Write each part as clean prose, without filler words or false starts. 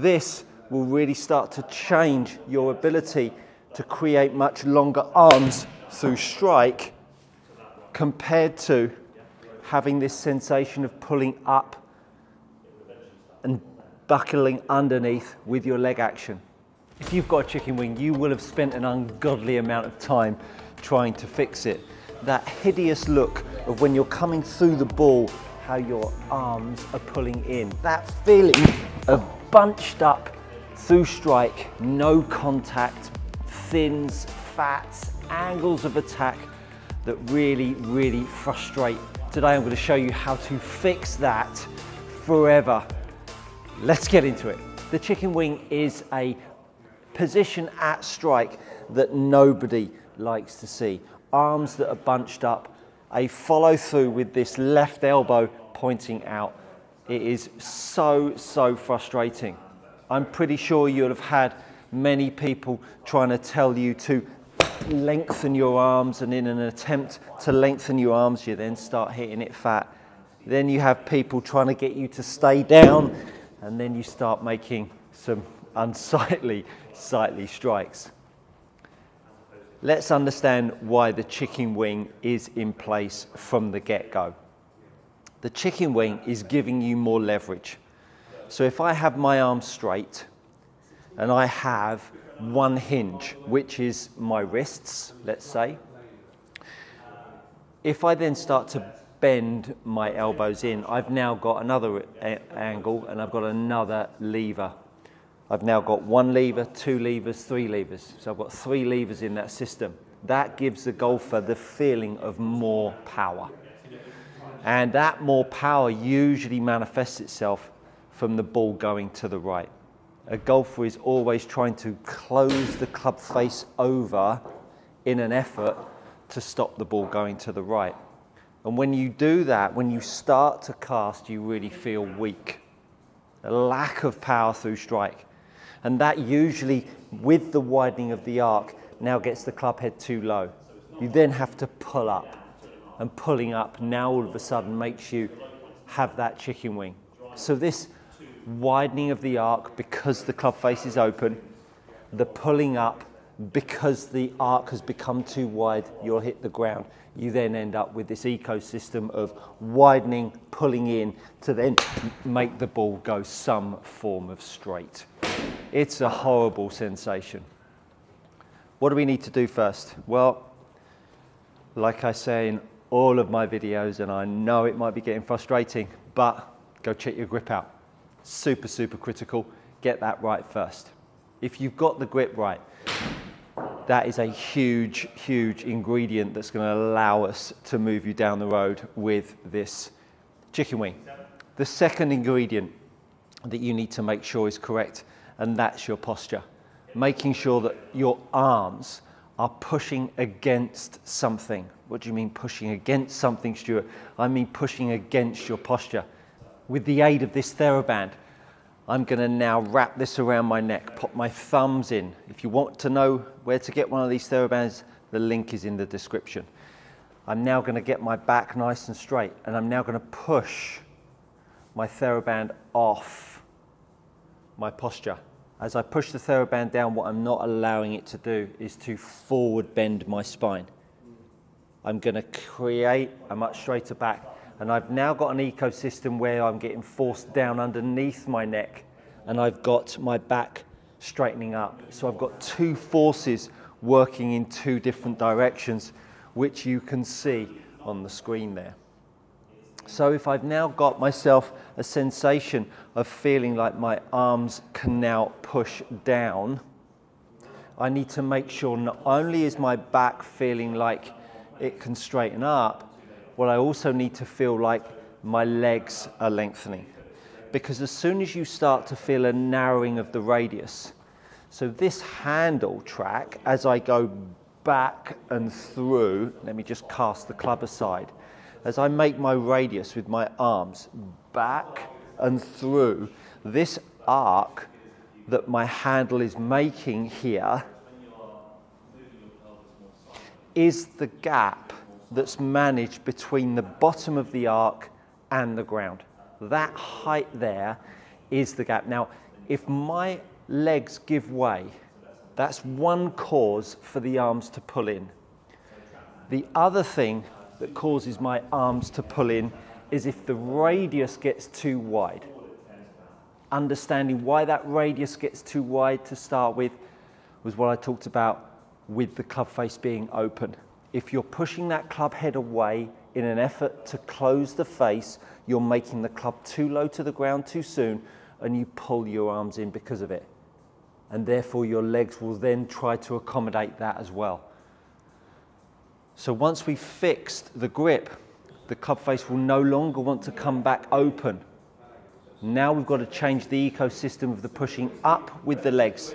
This will really start to change your ability to create much longer arms through strike compared to having this sensation of pulling up and buckling underneath with your leg action. If you've got a chicken wing, you will have spent an ungodly amount of time trying to fix it. That hideous look of when you're coming through the ball, how your arms are pulling in. That feeling of bunched up through strike, no contact, thins, fats, angles of attack that really, really frustrate. Today I'm going to show you how to fix that forever. Let's get into it. The chicken wing is a position at strike that nobody likes to see. Arms that are bunched up, a follow through with this left elbow pointing out. It is so frustrating. I'm pretty sure you'll have had many people trying to tell you to lengthen your arms, and in an attempt to lengthen your arms, you then start hitting it fat. Then you have people trying to get you to stay down, and then you start making some unsightly strikes. Let's understand why the chicken wing is in place from the get-go. The chicken wing is giving you more leverage. So if I have my arms straight and I have one hinge, which is my wrists, let's say, if I then start to bend my elbows in, I've now got another angle and I've got another lever. I've now got one lever, two levers, three levers. So I've got three levers in that system. That gives the golfer the feeling of more power. And that more power usually manifests itself from the ball going to the right. A golfer is always trying to close the club face over in an effort to stop the ball going to the right. And when you do that, when you start to cast, you really feel weak. A lack of power through strike. And that usually, with the widening of the arc, now gets the club head too low. You then have to pull up. And pulling up now all of a sudden makes you have that chicken wing. So this widening of the arc because the club face is open, the pulling up because the arc has become too wide, you'll hit the ground. You then end up with this ecosystem of widening, pulling in to then make the ball go some form of straight. It's a horrible sensation. What do we need to do first? Well, like I say in all of my videos, and I know it might be getting frustrating, but go check your grip out. Super critical. Get that right first. If you've got the grip right, that is a huge ingredient that's going to allow us to move you down the road with this chicken wing. The second ingredient that you need to make sure is correct, and that's your posture. Making sure that your arms are pushing against something. What do you mean pushing against something, Stuart? I mean pushing against your posture. With the aid of this TheraBand, I'm going to now wrap this around my neck, pop my thumbs in. If you want to know where to get one of these TheraBands, the link is in the description. I'm now going to get my back nice and straight, and I'm now going to push my TheraBand off my posture. As I push the TheraBand down, what I'm not allowing it to do is to forward bend my spine. I'm going to create a much straighter back. And I've now got an ecosystem where I'm getting forced down underneath my neck, and I've got my back straightening up. So I've got two forces working in two different directions, which you can see on the screen there. So if I've now got myself a sensation of feeling like my arms can now push down, I need to make sure not only is my back feeling like it can straighten up, well, I also need to feel like my legs are lengthening. Because as soon as you start to feel a narrowing of the radius, so this handle track, as I go back and through, let me just cast the club aside, as I make my radius with my arms back and through, this arc that my handle is making here is the gap that's managed between the bottom of the arc and the ground. That height there is the gap. Now, If my legs give way, that's one cause for the arms to pull in. The other thing that causes my arms to pull in is if the radius gets too wide. Understanding why that radius gets too wide to start with was what I talked about with the club face being open. If you're pushing that club head away in an effort to close the face, you're making the club too low to the ground too soon, and you pull your arms in because of it. And therefore your legs will then try to accommodate that as well. So once we've fixed the grip, the club face will no longer want to come back open. Now we've got to change the ecosystem of the pushing up with the legs,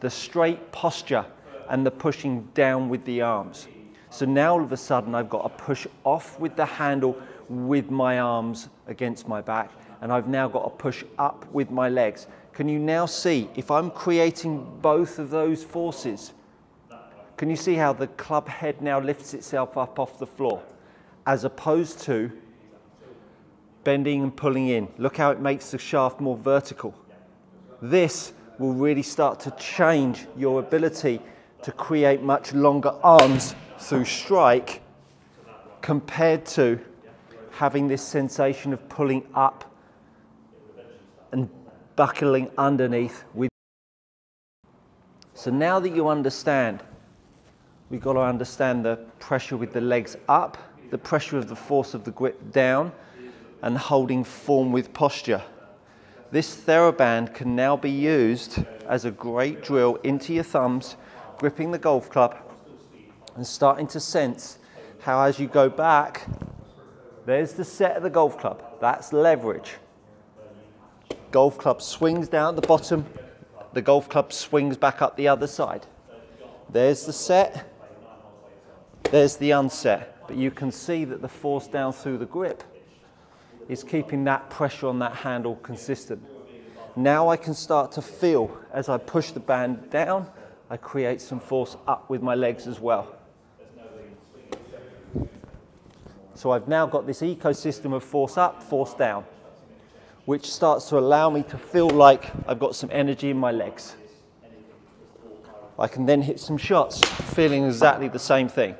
the straight posture, and the pushing down with the arms. So now all of a sudden I've got to push off with the handle with my arms against my back, and I've now got to push up with my legs. Can you now see, if I'm creating both of those forces, can you see how the club head now lifts itself up off the floor, as opposed to bending and pulling in? Look how it makes the shaft more vertical. This will really start to change your ability to create much longer arms through strike, compared to having this sensation of pulling up and buckling underneath with. So now that you understand, we've got to understand the pressure with the legs up, the pressure of the force of the grip down, and holding form with posture. This TheraBand can now be used as a great drill into your thumbs, gripping the golf club, and starting to sense how as you go back, there's the set of the golf club, that's leverage. Golf club swings down at the bottom, the golf club swings back up the other side. There's the set, there's the unset, but you can see that the force down through the grip is keeping that pressure on that handle consistent. Now I can start to feel, as I push the band down, I create some force up with my legs as well. So I've now got this ecosystem of force up, force down, which starts to allow me to feel like I've got some energy in my legs. I can then hit some shots feeling exactly the same thing.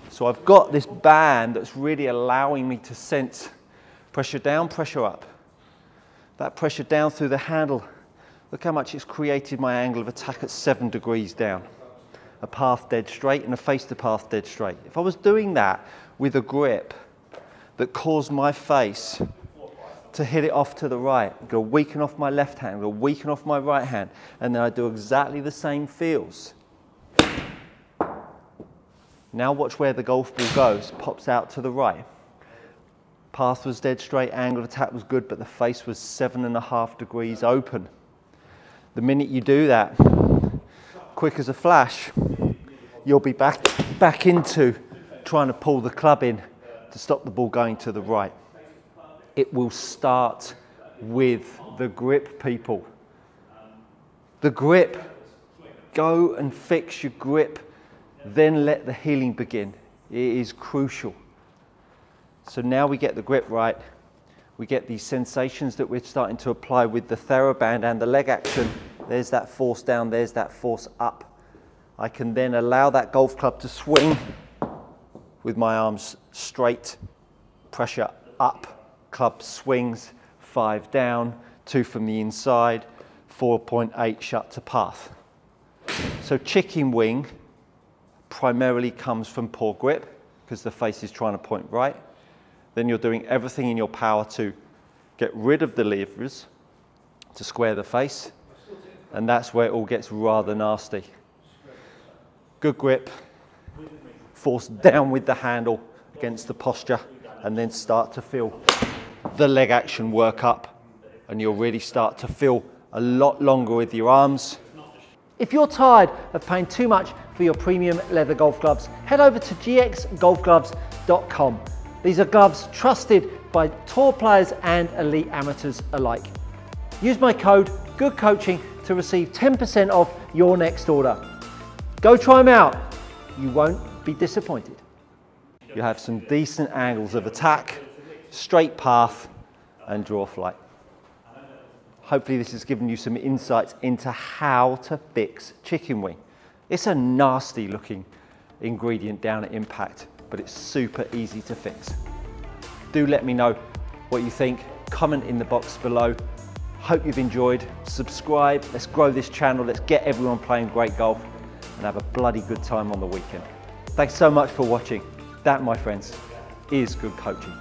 So I've got this band that's really allowing me to sense pressure down, pressure up. That pressure down through the handle, look how much it's created my angle of attack at 7 degrees down. A path dead straight and a face to path dead straight. If I was doing that with a grip that caused my face to hit it off to the right, I'm going to weaken off my left hand, I'm going to weaken off my right hand, and then I do exactly the same feels. Now watch where the golf ball goes, pops out to the right. Path was dead straight, angle of attack was good, but the face was 7.5 degrees open. The minute you do that, quick as a flash, you'll be back into trying to pull the club in to stop the ball going to the right. It will start with the grip, people. The grip. Go and fix your grip, then let the healing begin. It is crucial. So now we get the grip right, we get these sensations that we're starting to apply with the TheraBand and the leg action. There's that force down, there's that force up. I can then allow that golf club to swing with my arms straight, pressure up, club swings, 5 down, 2 from the inside, 4.8 shut to path. So chicken wing primarily comes from poor grip because the face is trying to point right. Then you're doing everything in your power to get rid of the levers, to square the face, and that's where it all gets rather nasty. Good grip, force down with the handle against the posture, and then start to feel the leg action work up, and you'll really start to feel a lot longer with your arms. If you're tired of paying too much for your premium leather golf gloves, head over to gxgolfgloves.com. These are gloves trusted by tour players and elite amateurs alike. Use my code GOODCOACHING to receive 10% off your next order. Go try them out. You won't be disappointed. You have some decent angles of attack, straight path, and draw flight. hopefully this has given you some insights into how to fix chicken wing. It's a nasty looking ingredient down at impact, but it's super easy to fix. Do let me know what you think. Comment in the box below. Hope you've enjoyed. Subscribe. Let's grow this channel. Let's get everyone playing great golf and have a bloody good time on the weekend. Thanks so much for watching. That, my friends, is good coaching.